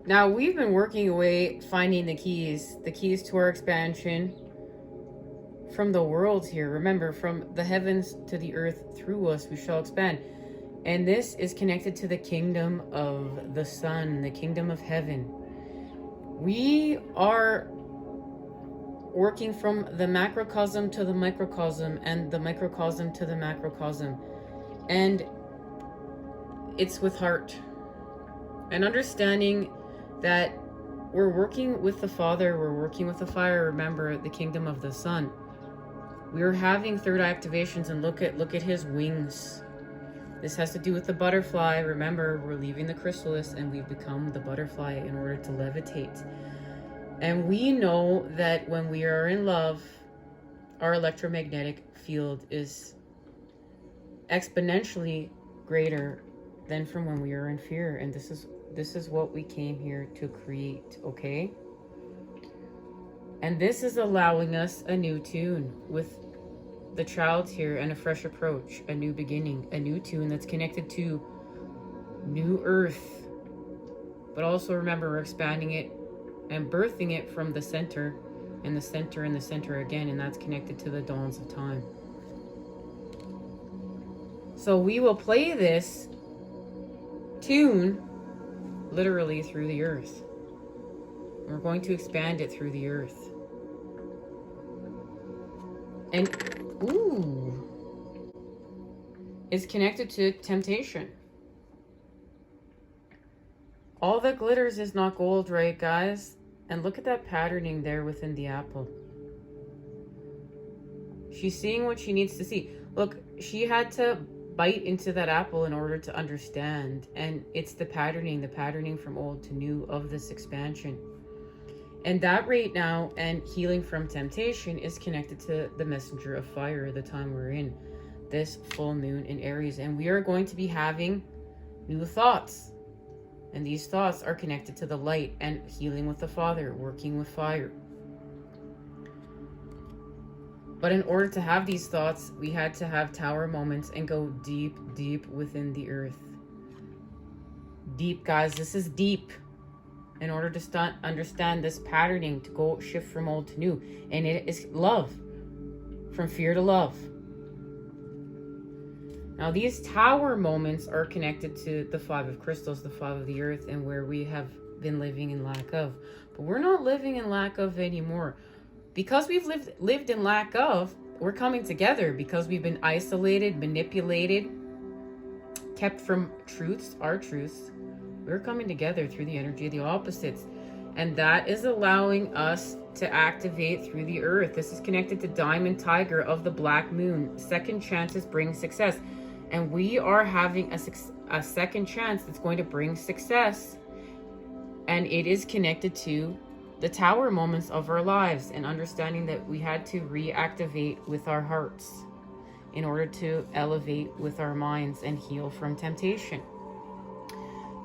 Now, we've been working away, finding the keys to our expansion from the worlds here. Remember, from the heavens to the earth, through us we shall expand. And this is connected to the kingdom of the sun, the kingdom of heaven. We are working from the macrocosm to the microcosm, and the microcosm to the macrocosm. And it's with heart. And understanding that we're working with the Father, we're working with the fire. Remember, the kingdom of the sun. We're having third eye activations, and look at his wings. This has to do with the butterfly. Remember, we're leaving the chrysalis and we've become the butterfly in order to levitate. And we know that when we are in love, our electromagnetic field is exponentially greater than from when we are in fear. And this is what we came here to create, okay? And this is allowing us a new tune with the child here, and a fresh approach, a new beginning, a new tune that's connected to new earth. But also remember, we're expanding it and birthing it from the center, and the center, and the center again, and that's connected to the dawns of time. So we will play this tune literally through the earth. We're going to expand it through the earth. And ooh, it's connected to temptation. All that glitters is not gold, right, guys? And look at that patterning there within the apple. She's seeing what she needs to see. Look, she had to bite into that apple in order to understand. And it's the patterning from old to new of this expansion. And that right now, and healing from temptation, is connected to the messenger of fire, the time we're in, this full moon in Aries. And we are going to be having new thoughts. And these thoughts are connected to the light and healing with the Father, working with fire. But in order to have these thoughts, we had to have tower moments and go deep, deep within the earth. Deep, guys, this is deep. In order to understand this patterning, to go shift from old to new. And it is love. From fear to love. Now these tower moments are connected to the 5 of crystals, the 5 of the earth, and where we have been living in lack of. But we're not living in lack of anymore. Because we've lived in lack of, we're coming together. Because we've been isolated, manipulated, kept from truths, our truths. We're coming together through the energy of the opposites. And that is allowing us to activate through the earth. This is connected to Diamond Tiger of the Black Moon. Second chances bring success. And we are having a second chance that's going to bring success. And it is connected to the tower moments of our lives. And understanding that we had to reactivate with our hearts in order to elevate with our minds and heal from temptation.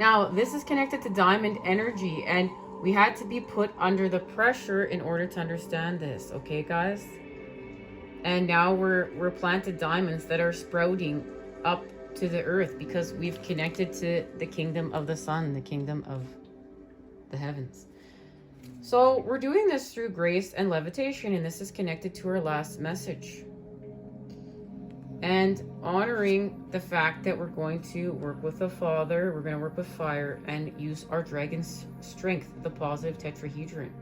Now, this is connected to diamond energy, and we had to be put under the pressure in order to understand this, okay, guys? And now we're planted diamonds that are sprouting up to the earth because we've connected to the kingdom of the sun, the kingdom of the heavens. So we're doing this through grace and levitation, and this is connected to our last message. And honoring the fact that we're going to work with the Father, we're going to work with fire, and use our dragon's strength, the positive tetrahedron.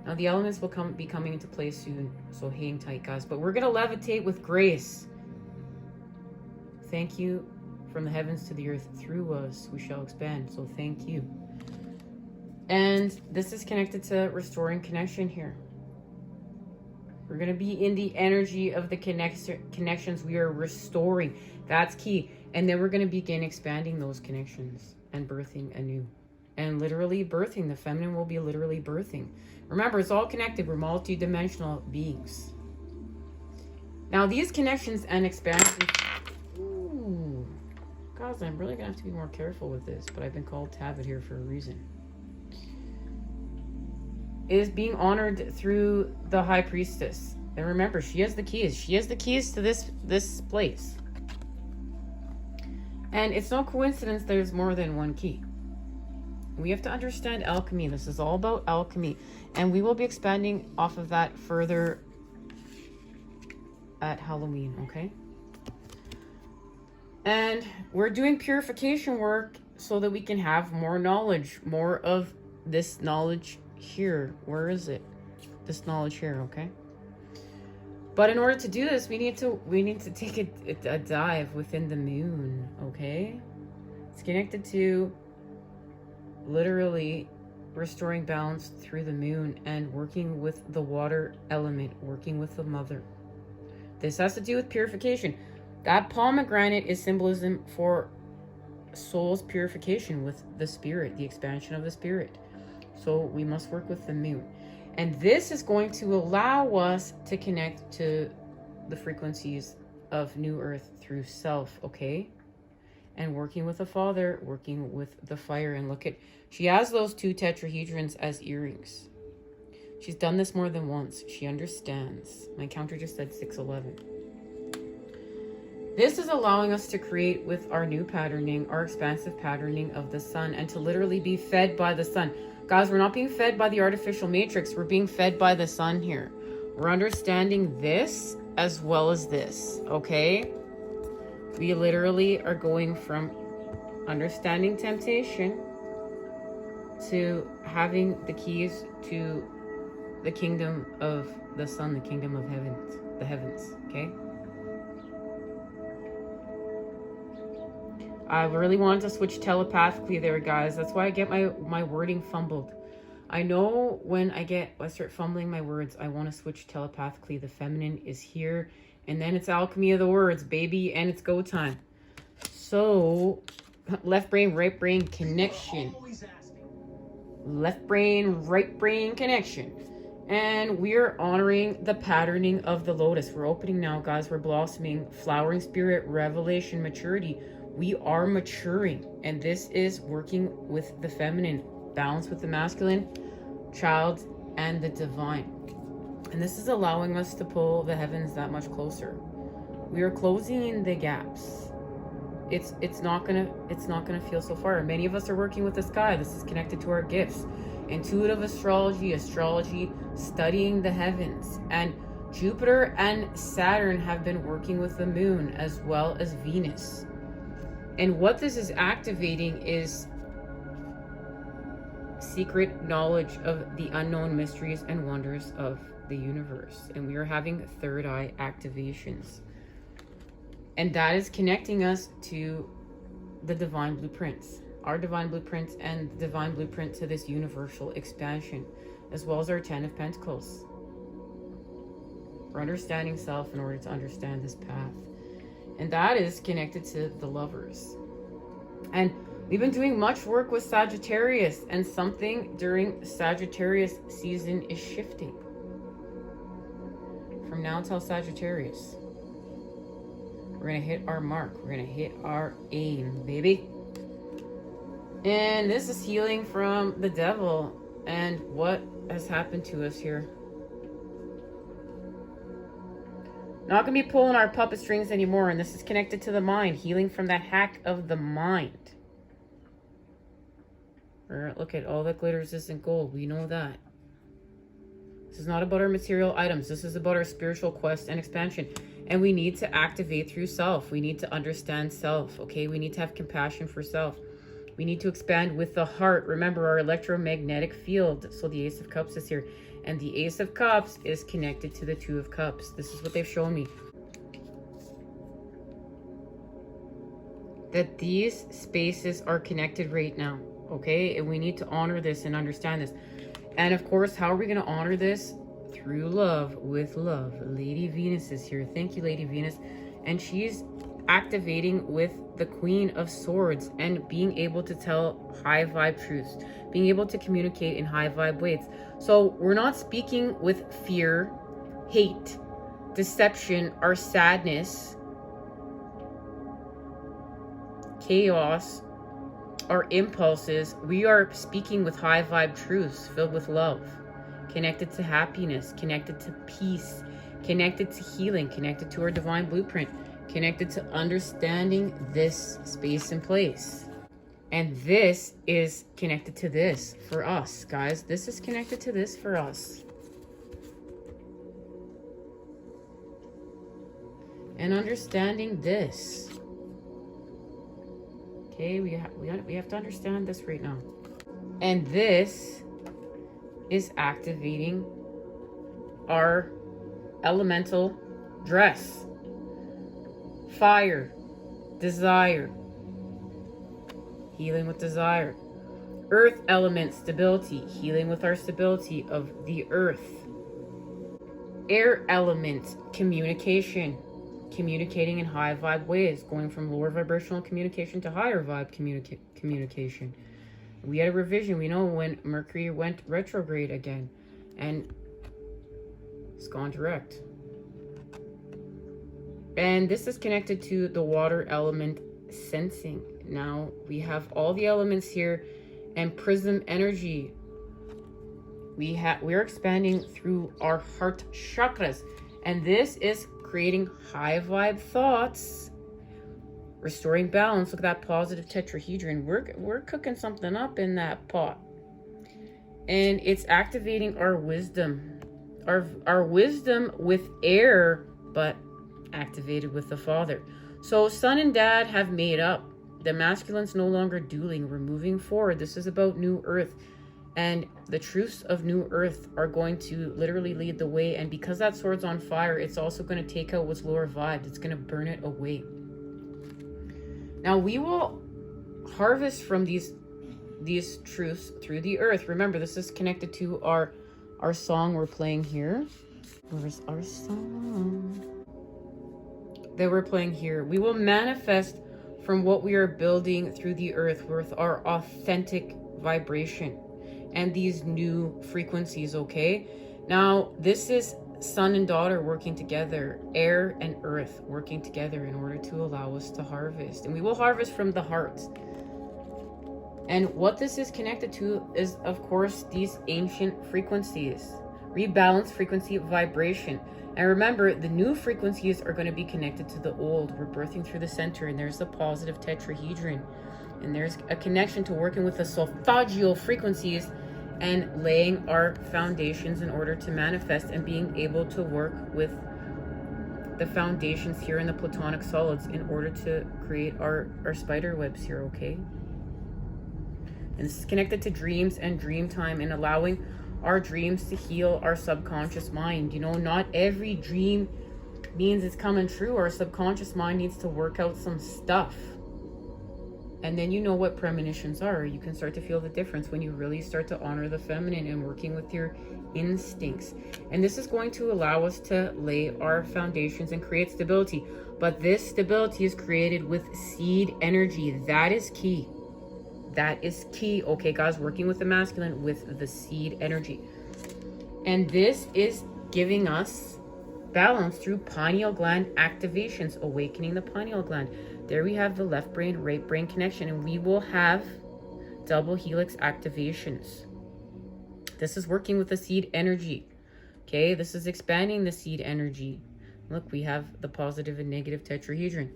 Now the elements will be coming into play soon, so hang tight, guys. But we're going to levitate with grace. Thank you. From the heavens to the earth, through us we shall expand. So thank you. And this is connected to restoring connection here. We're going to be in the energy of the connections we are restoring. That's key. And then we're going to begin expanding those connections and birthing anew. And literally birthing. The feminine will be literally birthing. Remember, it's all connected. We're multi-dimensional beings. Now, these connections and expansions... Ooh. Guys, I'm really going to have to be more careful with this. But I've been called to have it here for a reason. Is being honored through the High Priestess. And remember, she has the keys. She has the keys to this place. And it's no coincidence there's more than one key. We have to understand alchemy. This is all about alchemy. And we will be expanding off of that further at Halloween, okay? And we're doing purification work so that we can have more knowledge, more of this knowledge here. Where is it? This knowledge here, okay? But in order to do this, we need to take a dive within the moon, okay? It's connected to literally restoring balance through the moon and working with the water element, working with the mother. This has to do with purification. That pomegranate is symbolism for soul's purification with the spirit, the expansion of the spirit. So we must work with the moon. And this is going to allow us to connect to the frequencies of New Earth through self, okay? And working with the Father, working with the fire. And look at, she has those 2 tetrahedrons as earrings. She's done this more than once. She understands. My counter just said 611. This is allowing us to create with our new patterning, our expansive patterning of the sun, and to literally be fed by the sun. Guys, we're not being fed by the artificial matrix. We're being fed by the sun here. We're understanding this as well as this, okay? We literally are going from understanding temptation to having the keys to the kingdom of the sun, the kingdom of heavens, the heavens, okay? I really wanted to switch telepathically there, guys. That's why I get my wording fumbled. I know when I start fumbling my words, I want to switch telepathically. The feminine is here. And then it's alchemy of the words, baby. And it's go time. So, left brain, right brain connection. Left brain, right brain connection. And we're honoring the patterning of the lotus. We're opening now, guys. We're blossoming. Flowering spirit, revelation, maturity. We are maturing, and this is working with the feminine, balance with the masculine, child, and the divine. And this is allowing us to pull the heavens that much closer. We are closing in the gaps. It's not gonna feel so far. Many of us are working with the sky. This is connected to our gifts. Intuitive astrology, studying the heavens. And Jupiter and Saturn have been working with the moon as well as Venus. And what this is activating is secret knowledge of the unknown mysteries and wonders of the universe. And we are having third eye activations. And that is connecting us to the divine blueprints. Our divine blueprints and the divine blueprint to this universal expansion, as well as our 10 of Pentacles. We're understanding self in order to understand this path. And that is connected to the lovers. And we've been doing much work with Sagittarius, and something during Sagittarius season is shifting. From now till Sagittarius, we're going to hit our mark. We're going to hit our aim, baby. And this is healing from the devil and what has happened to us here. Not going to be pulling our puppet strings anymore. And this is connected to the mind. Healing from that hack of the mind. Look at all that glitters isn't gold. We know that. This is not about our material items. This is about our spiritual quest and expansion. And we need to activate through self. We need to understand self. Okay? We need to have compassion for self. We need to expand with the heart. Remember our electromagnetic field. So the Ace of Cups is here. And the Ace of Cups is connected to the Two of Cups. This is what they've shown me. That these spaces are connected right now. Okay? And we need to honor this and understand this. And of course, how are we going to honor this? Through love, with love. Lady Venus is here. Thank you, Lady Venus. And she's activating with the Queen of Swords and being able to tell high vibe truths, being able to communicate in high vibe ways. So we're not speaking with fear, hate, deception, or sadness, chaos, or impulses. We are speaking with high vibe truths filled with love, connected to happiness, connected to peace, connected to healing, connected to our divine blueprint, connected to understanding this space and place. And this is connected to this for us, guys. This is connected to this for us. And understanding this. Okay, we have to understand this right now. And this is activating our elemental dress. Fire, desire, healing with desire. Earth element stability, healing with our stability of the earth. Air element communication, communicating in high vibe ways, going from lower vibrational communication to higher vibe communication. We had a revision. We know when Mercury went retrograde again, and it's gone direct. And this is connected to the water element sensing. Now we have all the elements here, and prism energy. We're expanding through our heart chakras, and this is creating high vibe thoughts, restoring balance. Look at that positive tetrahedron. We're cooking something up in that pot, and it's activating our wisdom, our wisdom with air, but activated with the father. So son and dad have made up. The masculine's no longer dueling. We're moving forward. This is about new earth, and the truths of new earth are going to literally lead the way. And because that sword's on fire, it's also going to take out what's lower vibed. It's going to burn it away. Now we will harvest from these truths through the earth. Remember, this is connected to our song we're playing here. Where's our song that we're playing here? We will manifest from what we are building through the earth with our authentic vibration and these new frequencies. Okay, now this is son and daughter working together, air and earth working together in order to allow us to harvest. And we will harvest from the heart. And what this is connected to is, of course, these ancient frequencies, rebalance frequency vibration. And remember, the new frequencies are going to be connected to the old. We're birthing through the center, and there's the positive tetrahedron, and there's a connection to working with the solfeggio frequencies and laying our foundations in order to manifest, and being able to work with the foundations here in the platonic solids in order to create our spider webs here. Okay, and this is connected to dreams and dream time, and allowing our dreams to heal our subconscious mind. You know, not every dream means it's coming true. Our subconscious mind needs to work out some stuff. And then you know what premonitions are. You can start to feel the difference when you really start to honor the feminine and working with your instincts. And this is going to allow us to lay our foundations and create stability. But this stability is created with seed energy. That is key. That is key. Okay, guys, working with the masculine with the seed energy. And this is giving us balance through pineal gland activations, awakening the pineal gland. There we have the left brain, right brain connection, and we will have double helix activations. This is working with the seed energy. Okay, this is expanding the seed energy. Look, we have the positive and negative tetrahedron.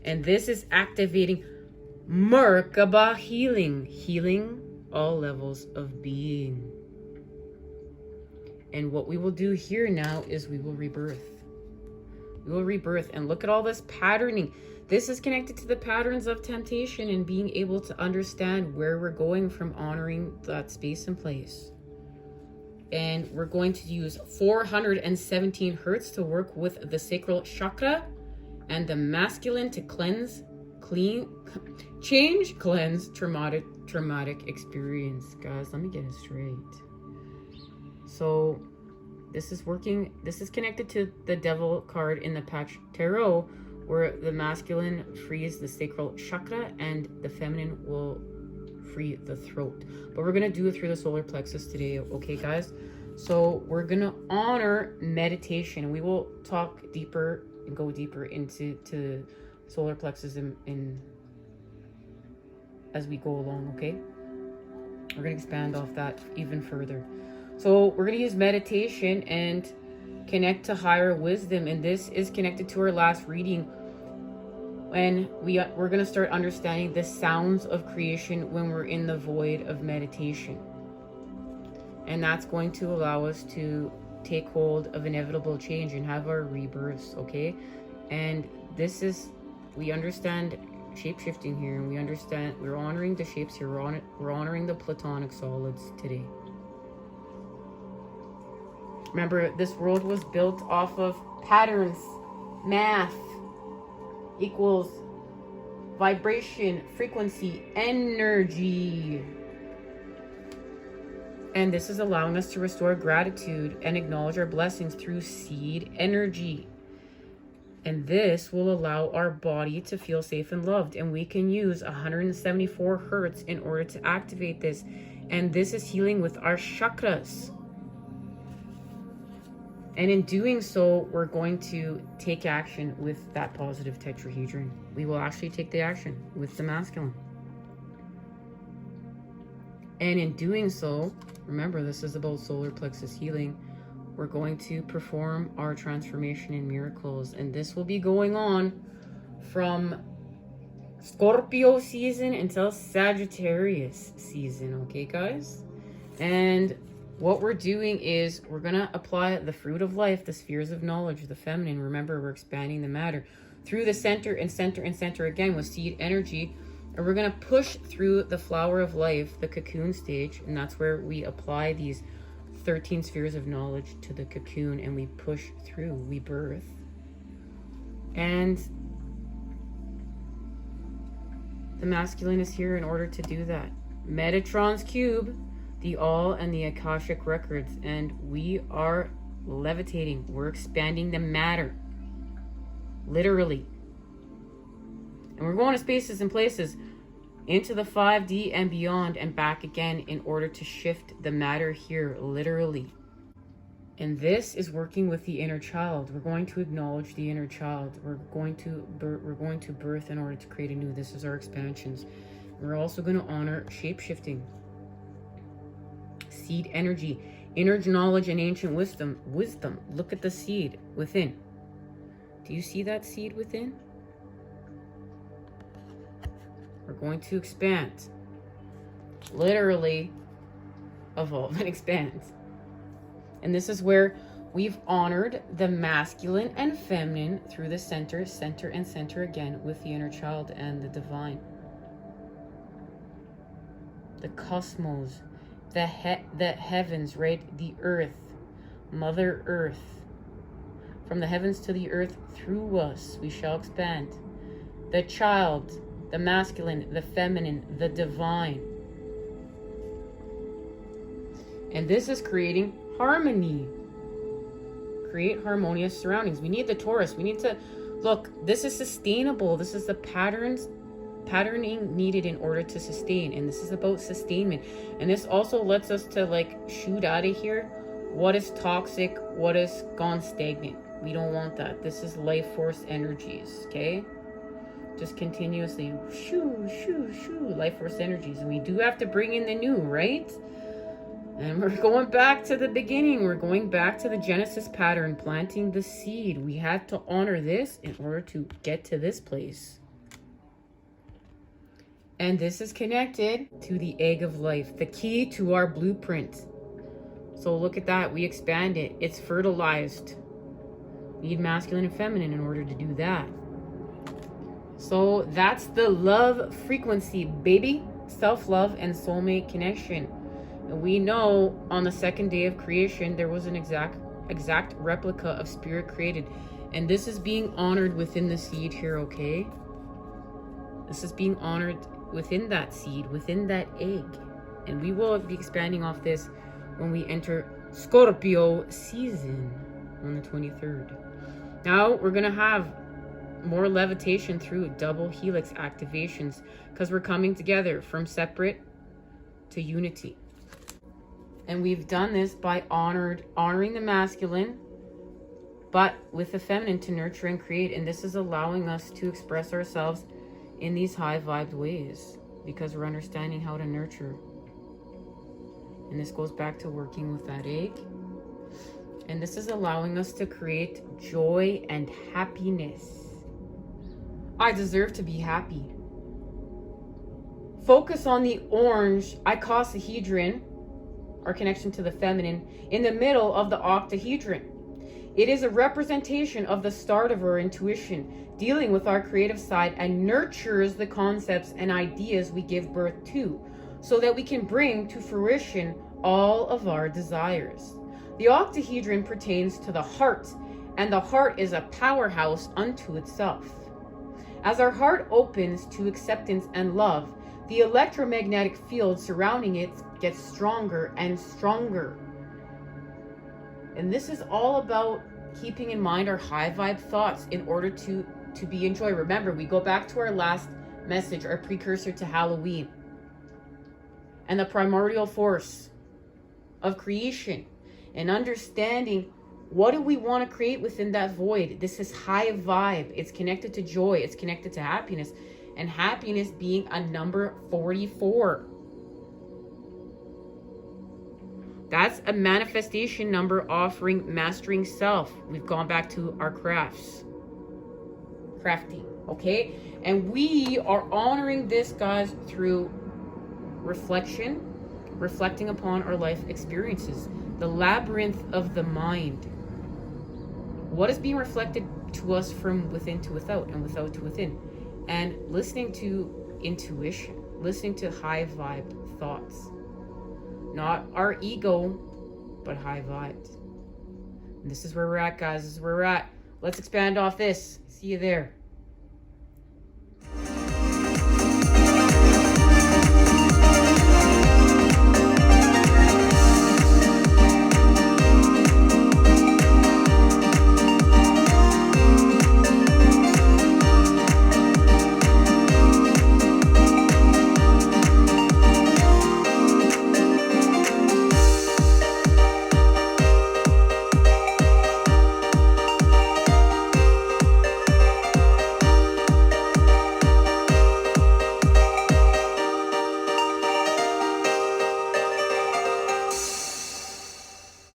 And this is activating Merkaba healing all levels of being. And what we will do here now is we will rebirth. We will rebirth, and look at all this patterning. This is connected to the patterns of temptation and being able to understand where we're going from honoring that space and place. And we're going to use 417 hertz to work with the sacral chakra and the masculine to cleanse, cleanse traumatic experience. Guys, let me get it straight. So this is working. This is connected to the devil card in the Patch Tarot, where the masculine frees the sacral chakra and the feminine will free the throat. But we're going to do it through the solar plexus today. Okay, guys? So we're going to honor meditation. We will talk deeper and go deeper into solar plexus in as we go along. Okay, we're going to expand off that even further. So we're going to use meditation and connect to higher wisdom, and this is connected to our last reading. when we're going to start understanding the sounds of creation when we're in the void of meditation. And that's going to allow us to take hold of inevitable change and have our rebirths, okay? And this is, we understand shape-shifting here, and we understand, we're honoring the shapes here, we're honoring the platonic solids today. Remember, this world was built off of patterns. Math equals vibration, frequency, energy. And this is allowing us to restore gratitude and acknowledge our blessings through seed energy. And this will allow our body to feel safe and loved. And we can use 174 hertz in order to activate this. And this is healing with our chakras. And in doing so, we're going to take action with that positive tetrahedron. We will actually take the action with the masculine. And in doing so, remember, this is about solar plexus healing. We're going to perform our transformation in miracles. And this will be going on from Scorpio season until Sagittarius season. Okay, guys? And what we're doing is we're going to apply the fruit of life, the spheres of knowledge, the feminine. Remember, we're expanding the matter through the center and center and center again with seed energy. And we're going to push through the flower of life, the cocoon stage. And that's where we apply these 13 spheres of knowledge to the cocoon. And we push through, we birth. And the masculine is here in order to do that. Metatron's cube, the all, and the Akashic records. And we are levitating. We're expanding the matter. Literally. And we're going to spaces and places into the 5D and beyond and back again in order to shift the matter here, literally. And this is working with the inner child. We're going to acknowledge the inner child. We're going to birth in order to create anew. This is our expansions. We're also going to honor shape-shifting. Seed energy, inner knowledge and ancient wisdom. Look at the seed within. Do you see that seed within? We're going to expand. Literally evolve and expand. And this is where we've honored the masculine and feminine through the center and center again with the inner child and the divine. The cosmos, the heavens, right? The earth, Mother Earth. From the heavens to the earth, through us, we shall expand. The child, the masculine, the feminine, the divine. And this is creating harmony. Create harmonious surroundings. We need the Taurus. We need to, look, this is sustainable. This is the patterning needed in order to sustain. And this is about sustainment. And this also lets us to like shoot out of here what is toxic, what is gone stagnant. We don't want that. This is life force energies, okay? Just continuously shoo, life force energies. And we do have to bring in the new, right? And we're going back to the beginning. We're going back to the Genesis pattern, planting the seed. We had to honor this in order to get to this place. And this is connected to the egg of life, the key to our blueprint. So look at that. We expand it. It's fertilized. We need masculine and feminine in order to do that. So that's the love frequency, baby. Self-love and soulmate connection. And we know on the second day of creation, there was an exact replica of spirit created. And this is being honored within the seed here, okay? This is being honored within that seed, within that egg. And we will be expanding off this when we enter Scorpio season on the 23rd. Now we're going to have more levitation through double helix activations because we're coming together from separate to unity. And we've done this by honoring the masculine, but with the feminine to nurture and create. And this is allowing us to express ourselves in these high vibed ways because we're understanding how to nurture. And this goes back to working with that egg. And this is allowing us to create joy and happiness. I deserve to be happy. Focus on the orange icosahedron, our connection to the feminine, in the middle of the octahedron. It is a representation of the start of our intuition, dealing with our creative side, and nurtures the concepts and ideas we give birth to, so that we can bring to fruition all of our desires. The octahedron pertains to the heart, and the heart is a powerhouse unto itself. As our heart opens to acceptance and love, the electromagnetic field surrounding it gets stronger and stronger. And this is all about keeping in mind our high vibe thoughts in order to be in joy. Remember, we go back to our last message, our precursor to Halloween, and the primordial force of creation, and understanding what do we want to create within that void. This is high vibe. It's connected to joy. It's connected to happiness. And happiness being a number 44. That's a manifestation number offering mastering self. We've gone back to our crafting, okay? And we are honoring this, guys, through reflecting upon our life experiences, the labyrinth of the mind. What is being reflected to us from within to without, and without to within? And listening to intuition, listening to high vibe thoughts. Not our ego, but high vibes. And this is where we're at, guys. This is where we're at. Let's expand off this. See you there.